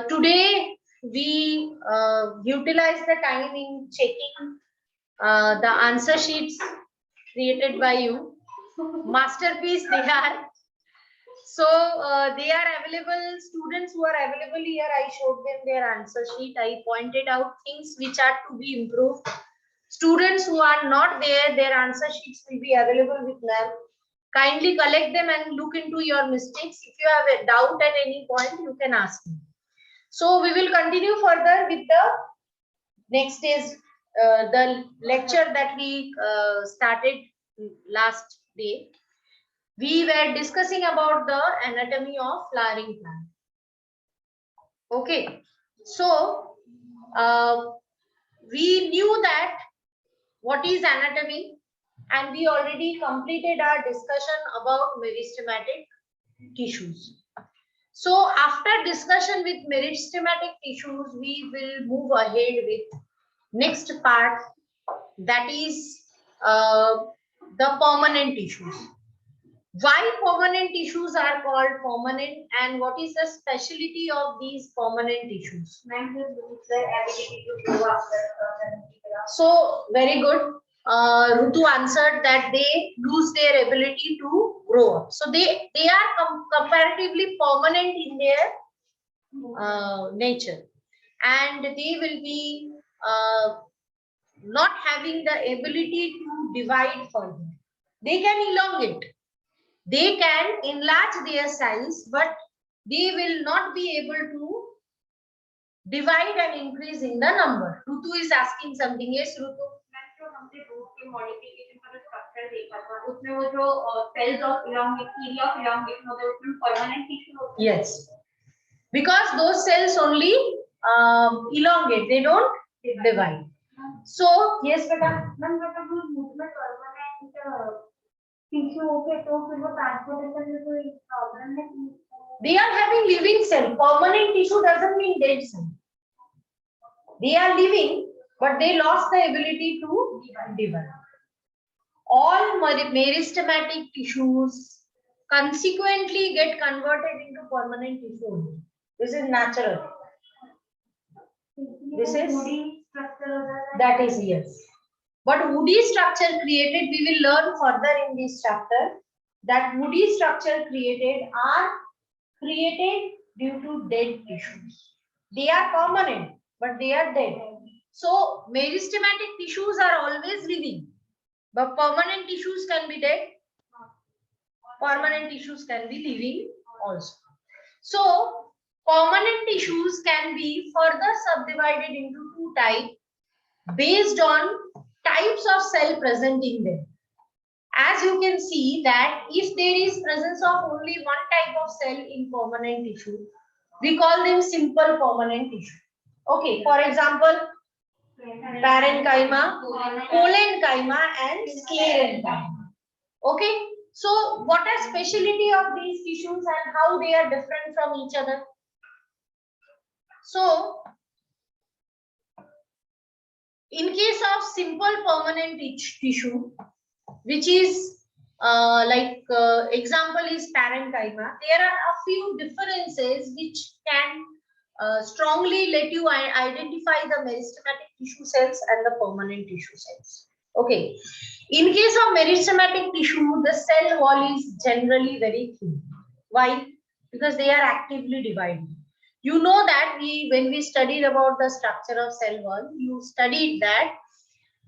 Today we utilize the time in checking the answer sheets created by you. Masterpiece they are. So they are available. Students who are available here, I showed them their answer sheet. I pointed out things which are to be improved. Students who are not there, their answer sheets will be available with them. Kindly collect them and look into your mistakes. If you have a doubt at any point, you can ask me. So we will continue further with the next day's the lecture that we started last day. We were discussing about the anatomy of flowering plant. Okay, so we knew that what is anatomy, and we already completed our discussion about meristematic tissues. So after discussion with meristematic tissues, we will move ahead with next part, that is the permanent tissues. Why permanent tissues are called permanent, and what is the specialty of these permanent tissues? So very good. Rutu answered that they lose their ability to grow up. So they are comparatively permanent in their nature, and they will be not having the ability to divide further. They can elongate, they can enlarge their size, but they will not be able to divide and increase in the number. Rutu is asking something. Yes, Rutu. Yes, because those cells only elongate, they don't divide. So yes, beta. They are having living cell. Permanent tissue doesn't mean dead cell. They are living, but they lost the ability to divide. All meristematic tissues consequently get converted into permanent tissue. This is natural. This is that is yes. But woody structure created, we will learn further in this chapter that woody structure created are created due to dead tissues. They are permanent, but they are dead. So meristematic tissues are always living, but permanent tissues can be dead. Permanent tissues can be living also. So permanent tissues can be further subdivided into two types based on types of cell present in them. As you can see that if there is presence of only one type of cell in permanent tissue, we call them simple permanent tissue. Okay, for example, parenchyma, collenchyma and sclerenchyma. Okay, so what are specialty of these tissues and how they are different from each other? So in case of simple permanent tissue, which is example is parenchyma, there are a few differences which can strongly let you identify the meristematic tissue cells and the permanent tissue cells. Okay, in case of meristematic tissue, the cell wall is generally very thin. Why? Because they are actively dividing. You know that when we studied about the structure of cell wall, you studied that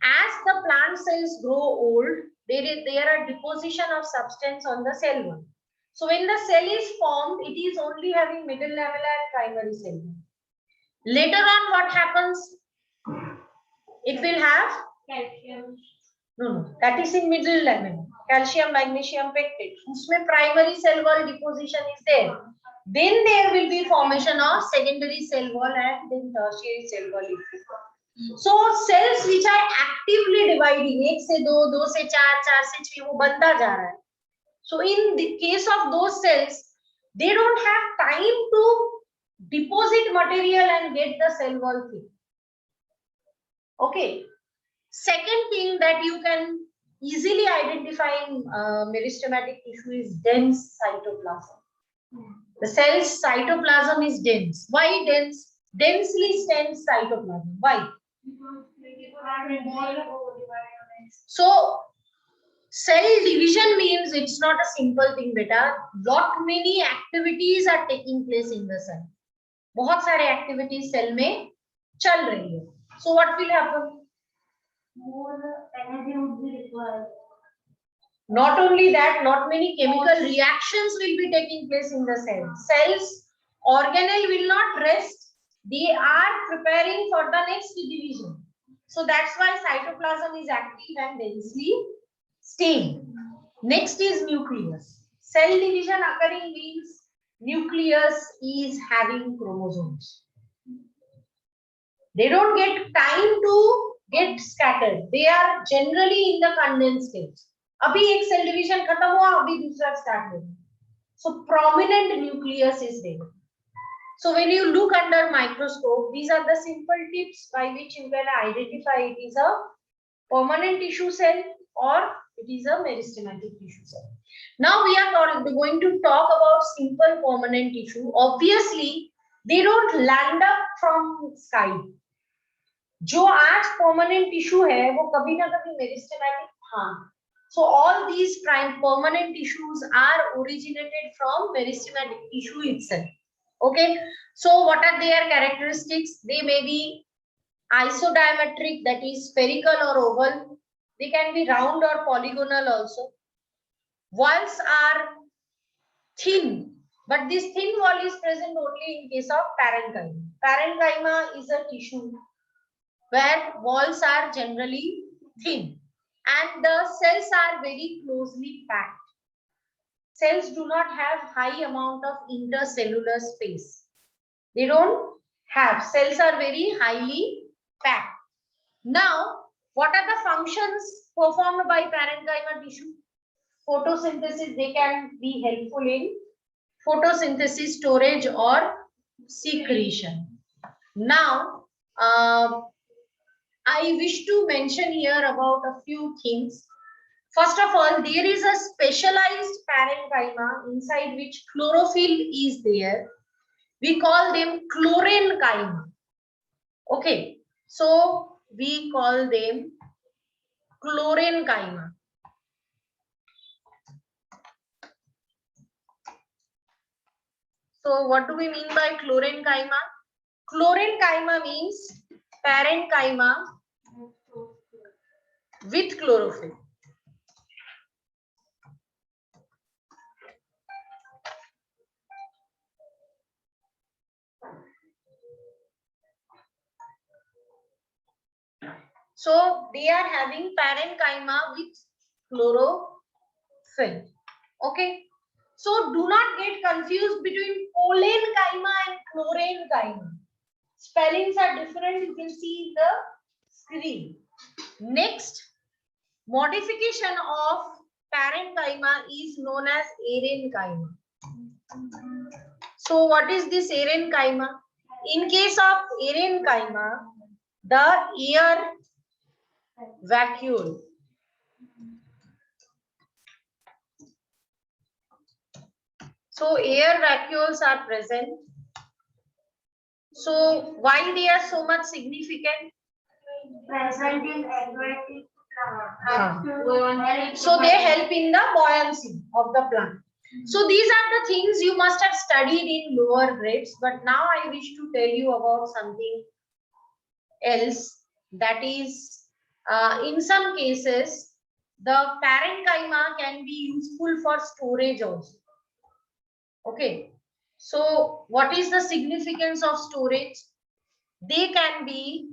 as the plant cells grow old, there are deposition of substance on the cell wall. So when the cell is formed, it is only having middle lamella and primary cell. Later on, what happens? It will have calcium. No, that is in middle lamella. Calcium, magnesium, pectate. Usme primary cell wall deposition is there. Then there will be formation of secondary cell wall and then tertiary cell wall. So cells which are actively dividing, 1 से 2, 2 से 4, 4 से 6, वो बनता जा रहा है. So in the case of those cells, they don't have time to deposit material and get the cell wall thick. Okay. Second thing that you can easily identify in meristematic tissue is dense cytoplasm. The cell's cytoplasm is dense. Why dense? Densely dense cytoplasm. Why? So cell division means it's not a simple thing, beta. Lot many activities are taking place in the cell. बहुत सारे activities cell में चल रही है. So what will happen? More energy would be required. Not only that, not many chemical reactions will be taking place in the cell. Cells organelle will not rest. They are preparing for the next division. So that's why cytoplasm is active and densely stained. Next is nucleus. Cell division occurring means nucleus is having chromosomes. They don't get time to get scattered. They are generally in the condensed stage. अभी एक cell division खत्म हुआ, अभी दूसरा start हो. So prominent nucleus is there. So when you look under microscope, these are the simple tips by which you can identify it is a permanent tissue cell or it is a meristematic tissue cell. Now we are going to talk about simple permanent tissue. Obviously, they don't land up from sky. जो आज permanent tissue है, वो कभी ना कभी meristematic था. So all these permanent tissues are originated from meristematic tissue itself. Okay. So what are their characteristics? They may be isodiametric, that is spherical or oval. They can be round or polygonal also. Walls are thin, but this thin wall is present only in case of parenchyma. Parenchyma is a tissue where walls are generally thin and the cells are very closely packed. Cells do not have high amount of intercellular space. They don't have. Cells are very highly packed. Now, what are the functions performed by parenchyma tissue? Photosynthesis. They can be helpful in photosynthesis, storage or secretion. Now, I wish to mention here about a few things. First of all, there is a specialized parenchyma inside which chlorophyll is there. We call them chlorenchyma. Okay, so we call them chlorenchyma. So what do we mean by chlorenchyma? Chlorenchyma means parenchyma with chlorophyll. So they are having parenchyma with chlorophyll. Okay. So do not get confused between pollenchyma and chlorenchyma. Spellings are different. You can see in the screen. Next, modification of parenchyma is known as arenchyma. So what is this arenchyma? In case of arenchyma, the air vacuole so air vacuoles are present. So why they are so much significant? Present in aquatic plant. So they help in the buoyancy of the plant. So these are the things you must have studied in lower grades, but now I wish to tell you about something else, that is in some cases the parenchyma can be useful for storage also. Okay, so what is the significance of storage? They can be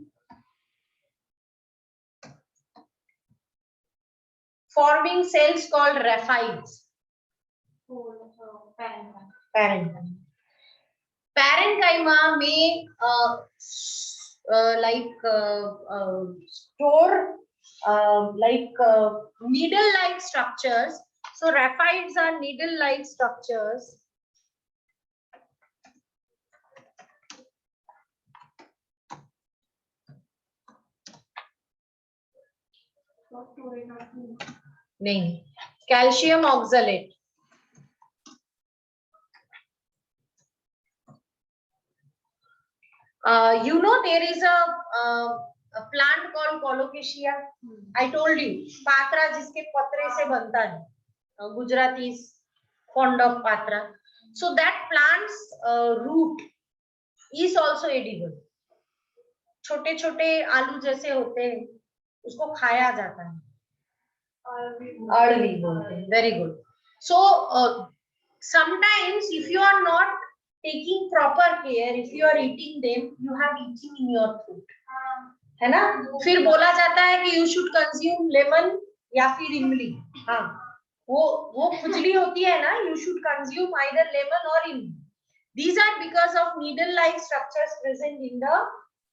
forming cells called raphides. Parenchyma may store needle-like structures. So raphides are needle-like structures. नहीं, calcium oxalate. You know, there is a plant called colocasia. I told you, patra जिसके पत्रे से बनता है. Gujarati is fond of patra. So that plant's root is also edible. छोटे छोटे आलू जैसे होते हैं, उसको खाया जाता है. अळवी बोलते हैं. Very good. So sometimes if you are not taking proper care, if you are eating them, you have itching in your throat, है ना. फिर बोला जाता है कि you should consume lemon या फिर इमली. हाँ, वो खुजली होती है ना, you should consume either lemon or imli. These are because of needle-like structures present in the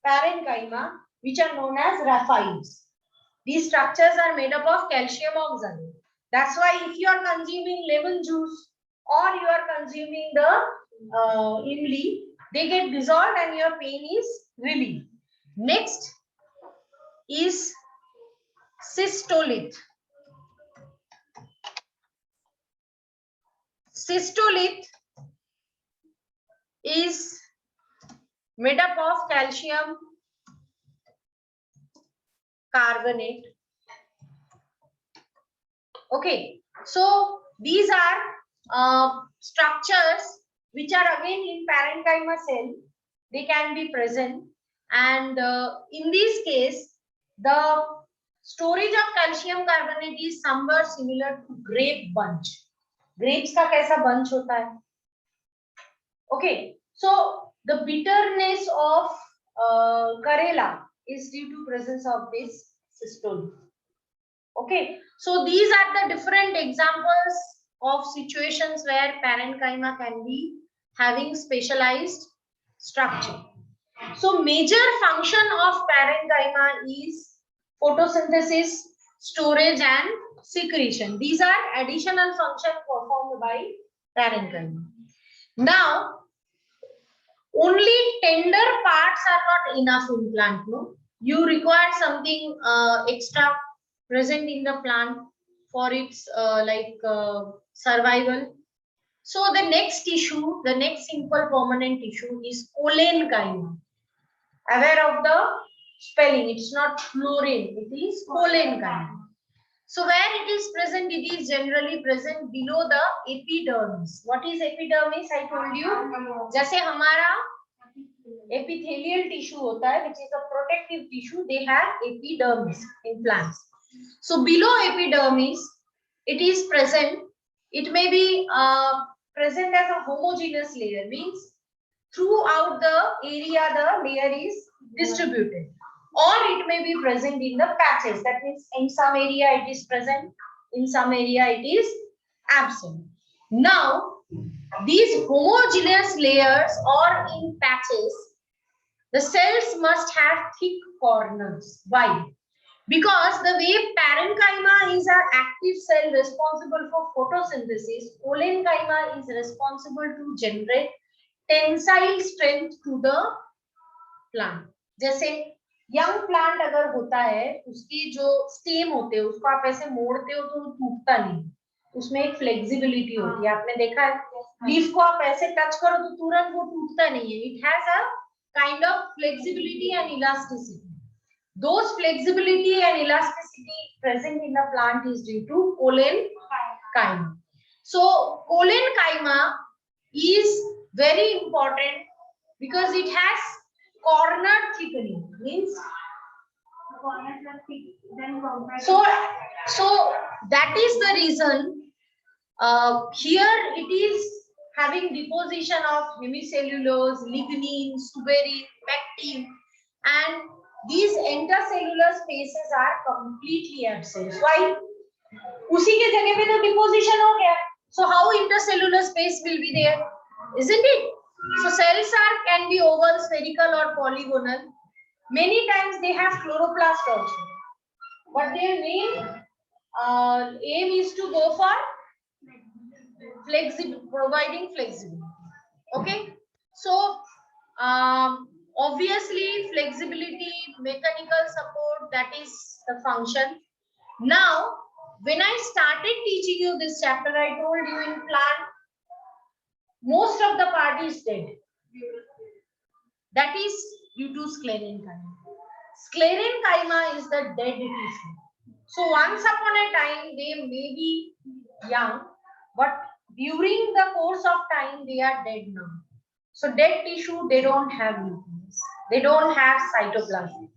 parenchyma, which are known as raphides. These structures are made up of calcium oxalate. That's why if you are consuming lemon juice or you are consuming the imli, they get dissolved and your pain is relieved. Next is cystolith. Cystolith is made up of calcium carbonate. Okay, so these are structures which are again in parenchyma cell. They can be present, and in this case, the storage of calcium carbonate is somewhere similar to grape bunch. Grapes का कैसा bunch होता है? Okay, so the bitterness of Karela is due to presence of this cystole. Okay, so these are the different examples of situations where parenchyma can be having specialized structure. So major function of parenchyma is photosynthesis, storage and secretion. These are additional functions performed by parenchyma. Now, only tender parts are not enough in plant. No, you require something extra present in the plant for its survival. So the next tissue, the next simple permanent tissue is cholenchyma. Aware of the spelling, it's not chlorine, it is cholenchyma. So where it is present, it is generally present below the epidermis. What is epidermis? I told you. जैसे हमारा epithelial tissue होता है, which is a protective tissue, they have epidermis in plants. So below epidermis, it is present. It may be present as a homogeneous layer, means throughout the area the layer is distributed. Or it may be present in the patches. That means in some area it is present, in some area it is absent. Now, these homogeneous layers or in patches, the cells must have thick corners. Why? Because the way parenchyma is an active cell responsible for photosynthesis, cholenchyma is responsible to generate tensile strength to the plant. जैसे young plant अगर होता है, उसकी जो stem होते हैं उसको आप ऐसे मोड़ते हो तो टूटता नहीं, उसमें एक फ्लेक्सिबिलिटी होती है. आपने देखा है, लीफ को आप ऐसे टच करो तो तुरंत वो टूटता नहीं है. It has a kind of flexibility and elasticity. Those flexibility and elasticity present in the plant is due to cholenchyma. So cholenchyma is very important because it has corner thickening, means so that is the reason here it is having deposition of hemicellulose, lignin, suberin, pectin, and these intercellular spaces are completely absent. Why? उसी के जगह पे तो deposition हो गया. So how intercellular space will be there? Isn't it? So cells can be oval, spherical or polygonal. Many times they have chloroplast also. But their main aim is to go for providing flexibility. Okay. So obviously flexibility, mechanical support, that is the function. Now, when I started teaching you this chapter, I told you in plant, most of the part is dead. That is due to sclerenchyma. Sclerenchyma is the dead tissue. So once upon a time they may be young, but during the course of time they are dead now. So dead tissue, they don't have nucleus. They don't have cytoplasm.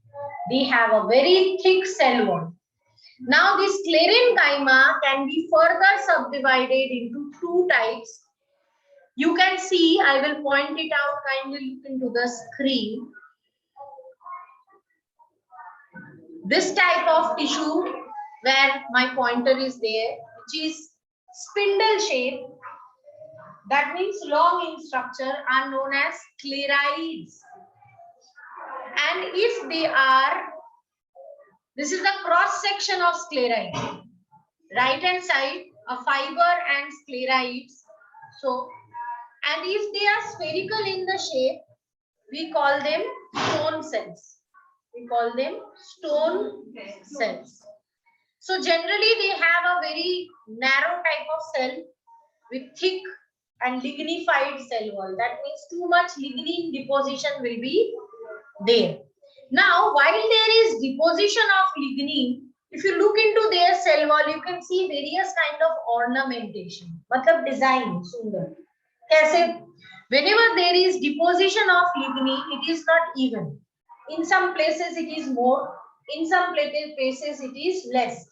They have a very thick cell wall. Now this sclerenchyma can be further subdivided into two types. You can see, I will point it out, kindly look into the screen. This type of tissue where my pointer is there, which is spindle shape, that means long in structure, are known as sclerites. And if they are, this is the cross section of sclerite. Right hand side, a fiber and sclerites. So, and if they are spherical in the shape, we call them stone cells. We call them stone cells. So generally they have a very narrow type of cell with thick and lignified cell wall. That means too much lignin deposition will be there. Now, while there is deposition of lignin, if you look into their cell wall, you can see various kind of ornamentation. Matlab design, sundar. Kaise? Whenever there is deposition of lignin, it is not even. In some places it is more, in some places it is less.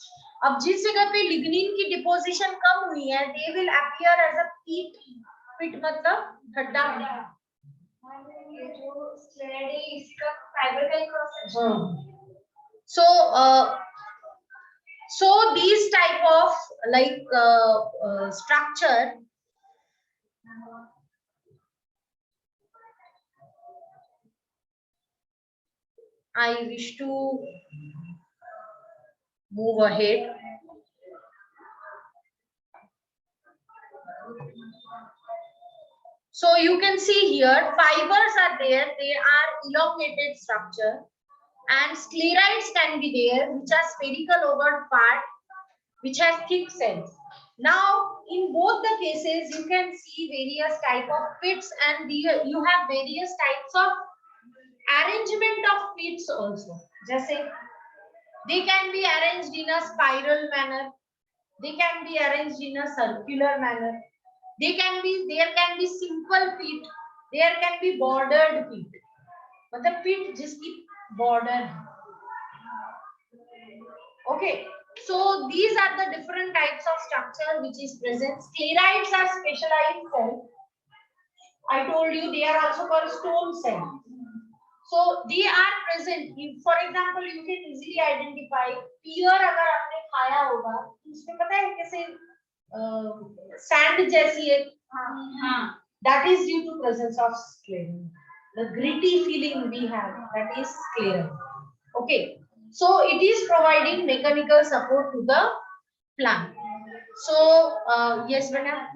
अब जिस जगह पे lignin की deposition कम हुई है, they will appear as a pit. Pit मतलब खड्डा. ये जो स्लेड है इसका फाइबर का cross section. So these type of like structure. I wish to move ahead. So you can see here, fibers are there, they are elongated structure, and sclerites can be there, which are spherical overt part, which has thick cells. Now, in both the cases, you can see various type of pits, and you have various types of arrangement of pits also. Just they can be arranged in a spiral manner. They can be arranged in a circular manner. There can be simple pit. There can be bordered pit. But the pit jiski border. Okay. So these are the different types of structure which is present. Sclerites are specialized cells. I told you they are also called stone cells. So they are present. For example, you can easily identify pear अगर आपने खाया होगा, उसमें पता है कैसे sand जैसी एक, that is due to presence of sclerin. The gritty feeling we have, that is sclerin. Okay, so it is providing mechanical support to the plant. So yes, Bana.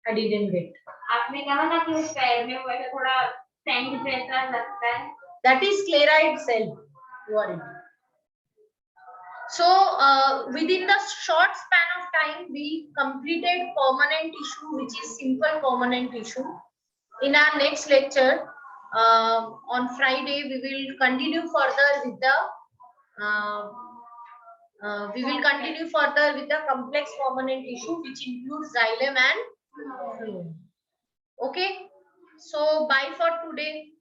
I didn't get. आपने कहा ना कि उस पैर में वैसे थोड़ा sand जैसा लगता है. That is sclerite cell. You are in. So within the short span of time, we completed permanent tissue, which is simple permanent tissue. In our next lecture, on Friday, we will continue further with the complex permanent tissue, which includes xylem and phloem. Okay, so bye for today.